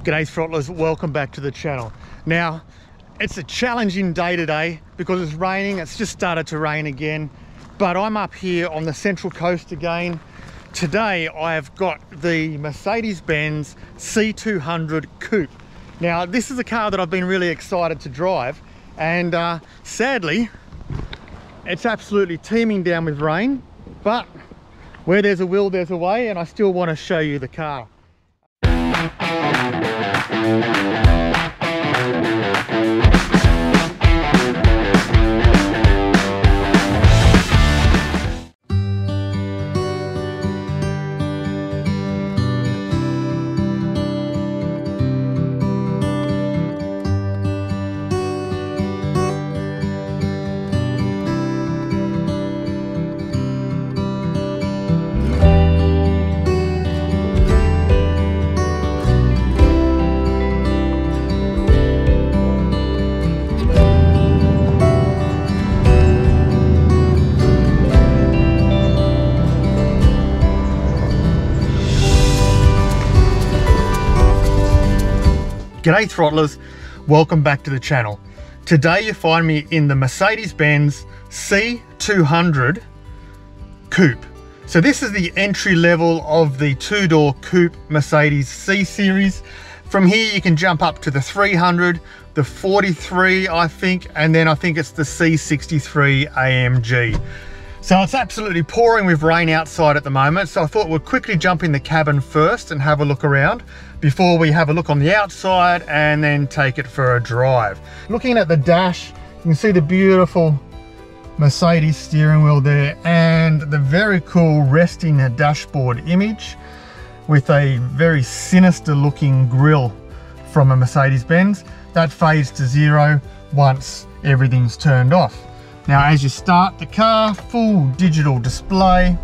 G'day throttlers, welcome back to the channel. Now, it's a challenging day today because it's raining. It's just started to rain again, but I'm up here on the Central Coast again. Today I have got the Mercedes-Benz C200 Coupe. Now, this is a car that I've been really excited to drive, and sadly, it's absolutely teeming down with rain, but where there's a will, there's a way, and I still want to show you the car. G'day throttlers, welcome back to the channel. Today you find me in the Mercedes-Benz C200 Coupe. So this is the entry level of the two-door coupe Mercedes C series. From here you can jump up to the 300, the 43 I think, and then I think it's the C63 AMG. So it's absolutely pouring with rain outside at the moment, so I thought we'd quickly jump in the cabin first and have a look around before we have a look on the outside and then take it for a drive. Looking at the dash, you can see the beautiful Mercedes steering wheel there and the very cool resting dashboard image with a very sinister looking grille from a Mercedes-Benz. That fades to zero once everything's turned off. Now, as you start the car, full digital display.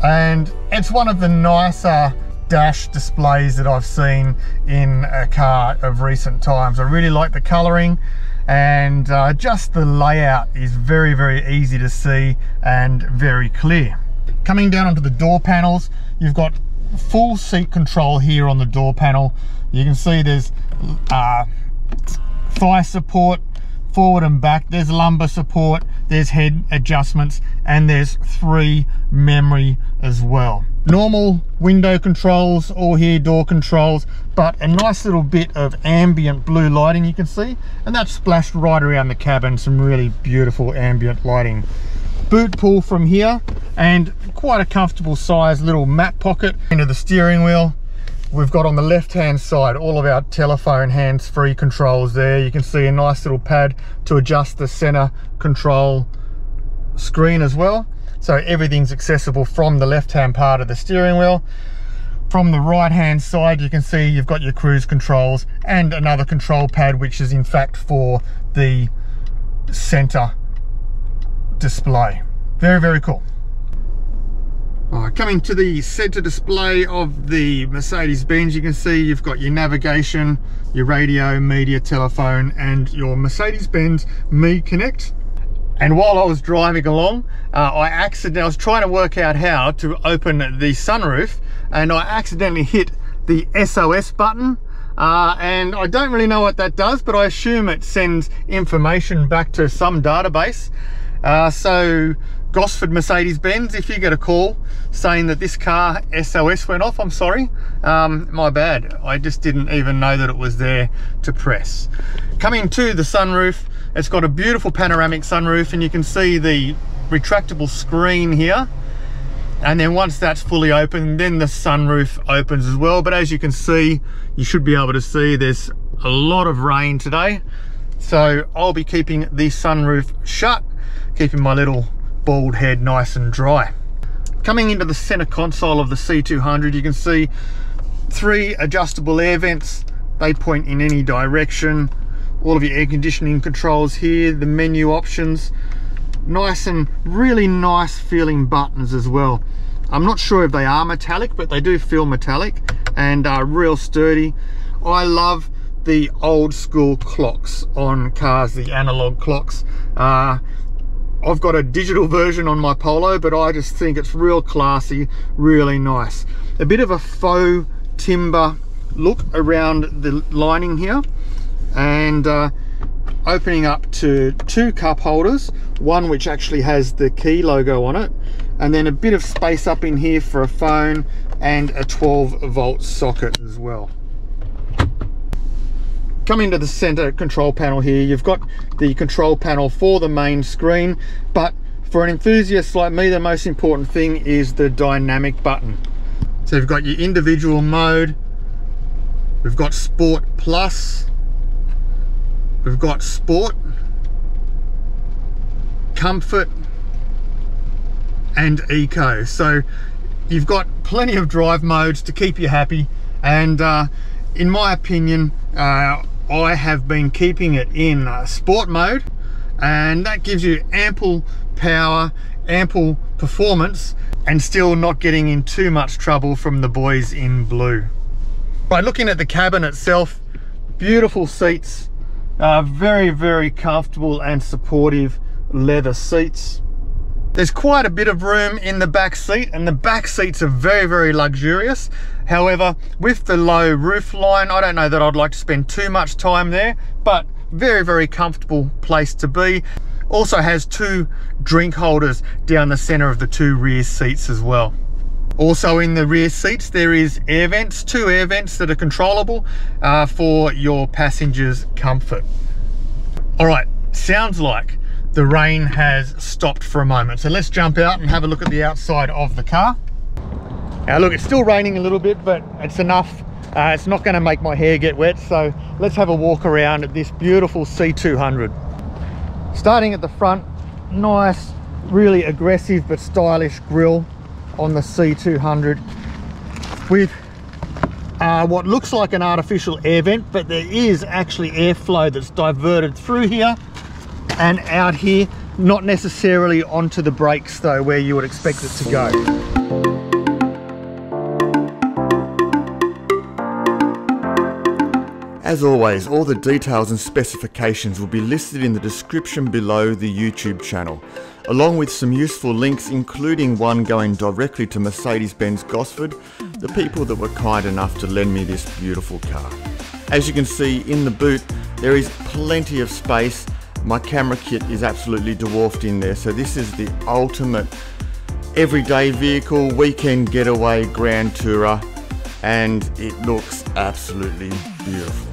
And it's one of the nicer dash displays that I've seen in a car of recent times. I really like the coloring, and just the layout is very, very easy to see and very clear. Coming down onto the door panels, you've got full seat control here on the door panel. You can see there's thigh support, forward and back, there's lumbar support, there's head adjustments, and there's 3 memory as well. Normal window controls, all here door controls, but a nice little bit of ambient blue lighting you can see, and that's splashed right around the cabin, some really beautiful ambient lighting. Boot pull from here, and quite a comfortable size little mat pocket into the steering wheel. We've got on the left hand side all of our telephone hands-free controls there. You can see a nice little pad to adjust the center control screen as well. So everything's accessible from the left hand part of the steering wheel. From the right hand side you can see you've got your cruise controls and another control pad, which is in fact for the center display. Very, very cool. Coming to the center display of the Mercedes-Benz, you can see you've got your navigation, your radio, media, telephone, and your Mercedes-Benz Me Connect. And while I was driving along, I was trying to work out how to open the sunroof, and I accidentally hit the SOS button. And I don't really know what that does, but I assume it sends information back to some database. So Gosford Mercedes-Benz, if you get a call saying that this car SOS went off, I'm sorry, my bad. I just didn't even know that it was there to press. Coming to the sunroof, it's got a beautiful panoramic sunroof, and you can see the retractable screen here. And then once that's fully open, then the sunroof opens as well. But as you can see, you should be able to see there's a lot of rain today. So I'll be keeping the sunroof shut, keeping my little bald head nice and dry. Coming into the center console of the C200, you can see 3 adjustable air vents. They point in any direction. All of your air conditioning controls here, the menu options. Nice and really nice feeling buttons as well. I'm not sure if they are metallic, but they do feel metallic and are real sturdy. I love the old school clocks on cars, the analog clocks. I've got a digital version on my Polo, but I just think it's real classy, really nice. A bit of a faux timber look around the lining here, and opening up to 2 cup holders, one which actually has the key logo on it, and then a bit of space up in here for a phone and a 12-volt socket as well. Coming to the center control panel here, you've got the control panel for the main screen, but for an enthusiast like me, the most important thing is the dynamic button. So you've got your individual mode, we've got Sport Plus, we've got Sport, Comfort, and Eco. So you've got plenty of drive modes to keep you happy, and in my opinion, I have been keeping it in sport mode, and that gives you ample power, ample performance, and still not getting in too much trouble from the boys in blue. Right, looking at the cabin itself, beautiful seats, very, very comfortable and supportive leather seats. There's quite a bit of room in the back seat, and the back seats are very, very luxurious. However, with the low roof line, I don't know that I'd like to spend too much time there, but very, very comfortable place to be. Also has 2 drink holders down the center of the 2 rear seats as well. Also in the rear seats, there is air vents, 2 air vents that are controllable for your passengers' comfort. All right, sounds like the rain has stopped for a moment. So let's jump out and have a look at the outside of the car. Now look, it's still raining a little bit, but it's enough. It's not gonna make my hair get wet. So let's have a walk around this beautiful C200. Starting at the front, nice, really aggressive but stylish grille on the C200 with what looks like an artificial air vent, but there is actually airflow that's diverted through here and out here, not necessarily onto the brakes though, where you would expect it to go. As always, all the details and specifications will be listed in the description below the YouTube channel, along with some useful links, including one going directly to Mercedes-Benz Gosford, the people that were kind enough to lend me this beautiful car. As you can see in the boot, there is plenty of space. My camera kit is absolutely dwarfed in there, so this is the ultimate everyday vehicle, weekend getaway, grand tourer, and it looks absolutely beautiful.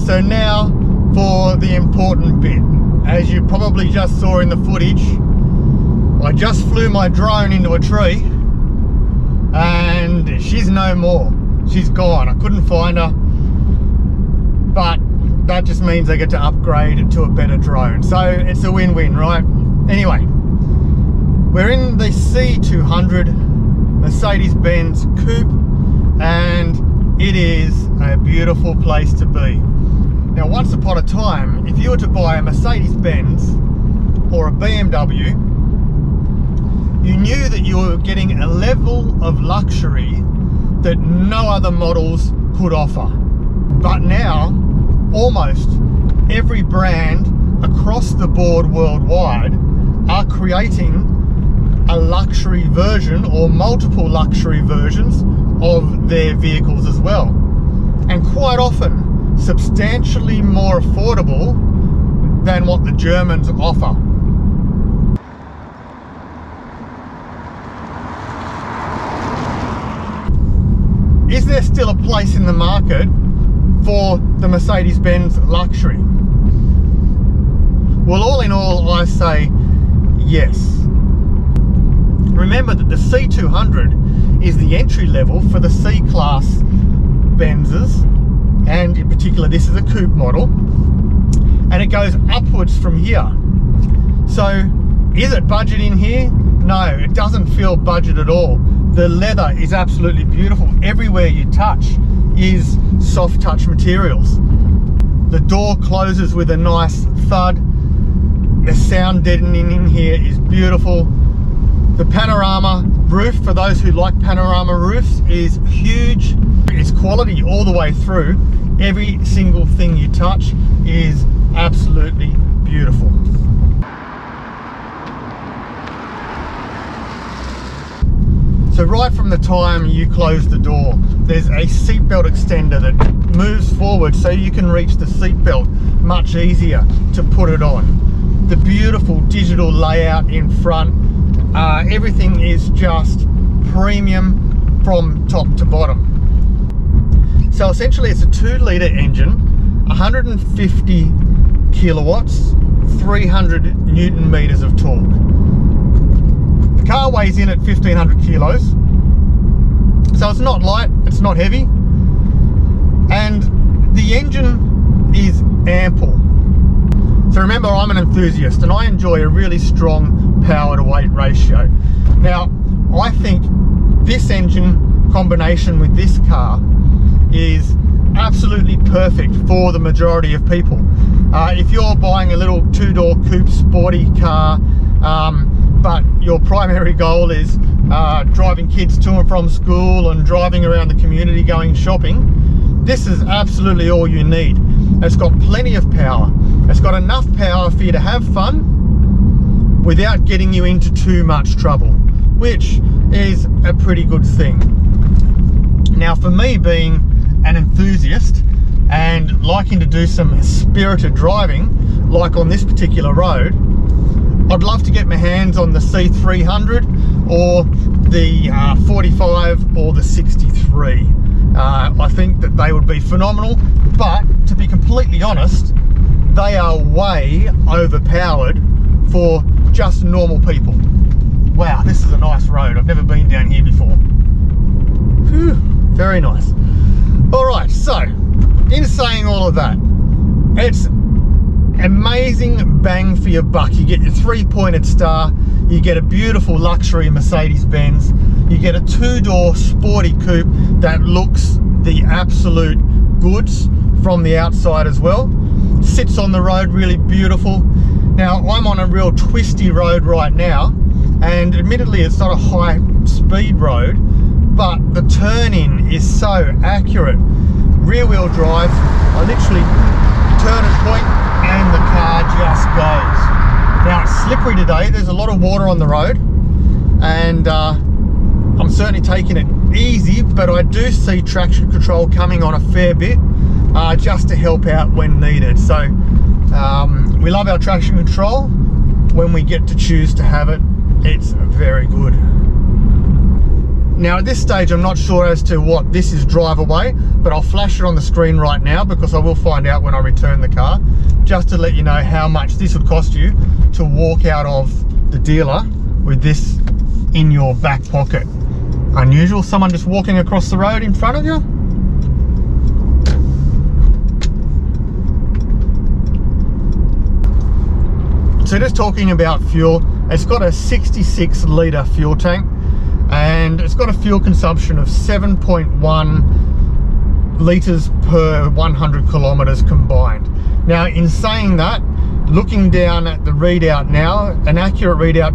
So now for the important bit. As you probably just saw in the footage, I just flew my drone into a tree and she's no more. She's gone. I couldn't find her, but that just means I get to upgrade to a better drone. So it's a win-win, right? Anyway, we're in the C200 Mercedes-Benz Coupe, and it is a beautiful place to be. Now, once upon a time, if you were to buy a Mercedes-Benz or a BMW, you knew that you were getting a level of luxury that no other models could offer. But now, almost every brand across the board worldwide are creating a luxury version or multiple luxury versions of their vehicles as well. And quite often, substantially more affordable than what the Germans offer. Is there still a place in the market for the Mercedes-Benz luxury? Well, all in all, I say yes. Remember that the C200 is the entry level for the C-Class Benzes, and in particular this is a coupe model, and it goes upwards from here. So is it budget in here? No, it doesn't feel budget at all. The leather is absolutely beautiful. Everywhere you touch is soft touch materials. The door closes with a nice thud. The sound deadening in here is beautiful. The panorama roof, for those who like panorama roofs, is huge. It's quality all the way through. Every single thing you touch is absolutely beautiful. So right from the time you close the door, there's a seatbelt extender that moves forward so you can reach the seatbelt much easier to put it on. The beautiful digital layout in front, everything is just premium from top to bottom. So essentially it's a 2-litre engine, 150 kilowatts, 300 Newton meters of torque. The car weighs in at 1,500 kilos, so it's not light, it's not heavy, and the engine is ample. So remember, I'm an enthusiast and I enjoy a really strong power to weight ratio. Now, I think this engine combination with this car is absolutely perfect for the majority of people. If you're buying a little 2-door coupe sporty car, but your primary goal is driving kids to and from school and driving around the community going shopping, this is absolutely all you need. It's got plenty of power. It's got enough power for you to have fun without getting you into too much trouble, which is a pretty good thing. Now, for me, being an enthusiast and liking to do some spirited driving, like on this particular road, I'd love to get my hands on the C300 or the 45 or the 63. I think that they would be phenomenal, but to be completely honest, they are way overpowered for just normal people. Wow, this is a nice road. I've never been down here before. Whew, very nice. All right, so in saying all of that, it's amazing bang for your buck. You get your 3-pointed star, you get a beautiful luxury Mercedes-Benz, you get a 2-door sporty coupe that looks the absolute goods from the outside as well. Sits on the road really beautiful. Now, I'm on a real twisty road right now, and admittedly it's not a high speed road, but the turn-in is so accurate. Rear-wheel drive, I literally turn and point and the car just goes. Now, it's slippery today, there's a lot of water on the road, and I'm certainly taking it easy, but I do see traction control coming on a fair bit, just to help out when needed. So we love our traction control. When we get to choose to have it, it's very good. Now at this stage, I'm not sure as to what this is drive away, but I'll flash it on the screen right now because I will find out when I return the car, just to let you know how much this would cost you to walk out of the dealer with this in your back pocket. Unusual, someone just walking across the road in front of you. So just talking about fuel, it's got a 66-litre fuel tank, and it's got a fuel consumption of 7.1 litres per 100 kilometres combined. Now, in saying that, looking down at the readout now, an accurate readout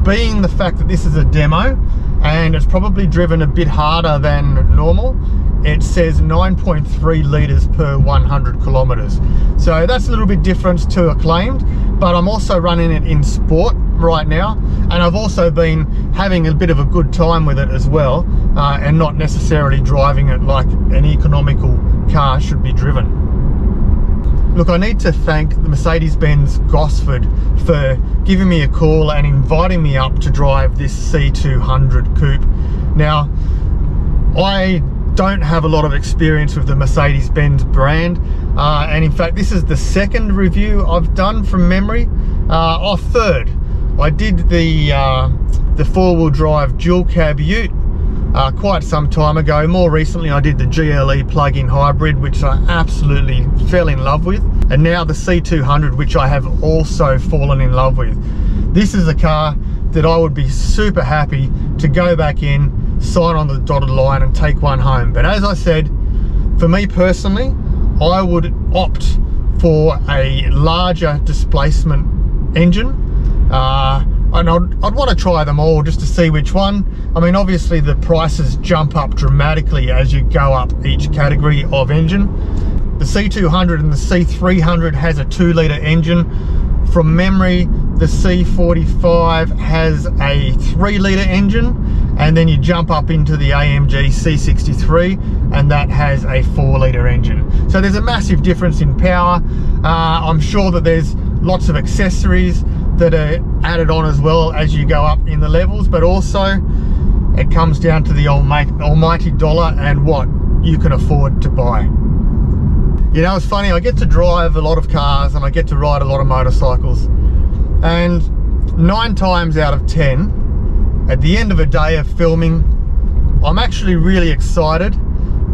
being the fact that this is a demo and it's probably driven a bit harder than normal, it says 9.3 litres per 100 kilometres. So that's a little bit different to acclaimed, but I'm also running it in sport right now, and I've also been having a bit of a good time with it as well, and not necessarily driving it like an economical car should be driven. Look, I need to thank the Mercedes-Benz Gosford for giving me a call and inviting me up to drive this C200 coupe. Now, I don't have a lot of experience with the Mercedes-Benz brand, and in fact this is the second review I've done from memory, or third. I did the four-wheel drive dual cab ute quite some time ago. More recently I did the GLE plug-in hybrid, which I absolutely fell in love with, and now the C200, which I have also fallen in love with. This is a car that I would be super happy to go back in, sign on the dotted line and take one home. But as I said, for me personally, I would opt for a larger displacement engine, and I'd want to try them all just to see which one. I mean, obviously the prices jump up dramatically as you go up each category of engine. The C200 and the C300 has a 2-litre engine. From memory, the C45 has a 3-litre engine, and then you jump up into the AMG C63 and that has a 4-litre engine. So there's a massive difference in power. I'm sure that there's lots of accessories that are added on as well as you go up in the levels, but also it comes down to the almighty dollar and what you can afford to buy. You know, it's funny, I get to drive a lot of cars and I get to ride a lot of motorcycles, and 9 times out of 10, at the end of a day of filming, I'm actually really excited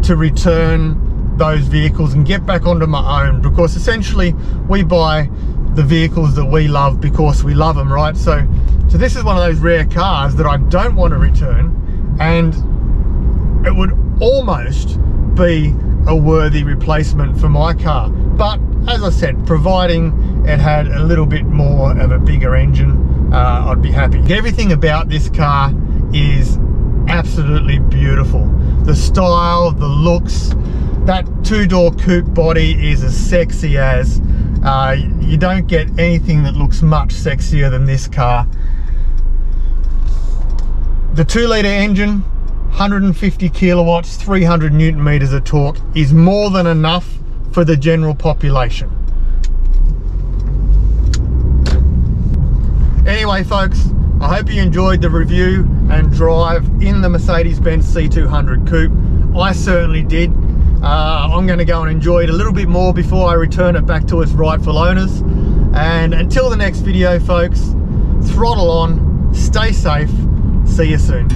to return those vehicles and get back onto my own, because essentially we buy the vehicles that we love because we love them, right? So this is one of those rare cars that I don't want to return, and it would almost be a worthy replacement for my car. But as I said, providing it had a little bit more of a bigger engine, I'd be happy. Everything about this car is absolutely beautiful. The style, the looks, that 2-door coupe body is as sexy as, you don't get anything that looks much sexier than this car. The 2-litre engine, 150 kilowatts, 300 newton meters of torque is more than enough for the general population. Anyway folks, I hope you enjoyed the review and drive in the Mercedes-Benz C200 Coupe. I certainly did. I'm going to go and enjoy it a little bit more before I return it back to its rightful owners. And until the next video folks, throttle on, stay safe, see you soon.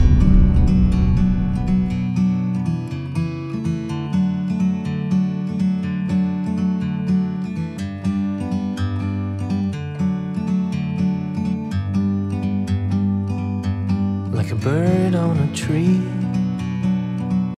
Like a bird on a tree,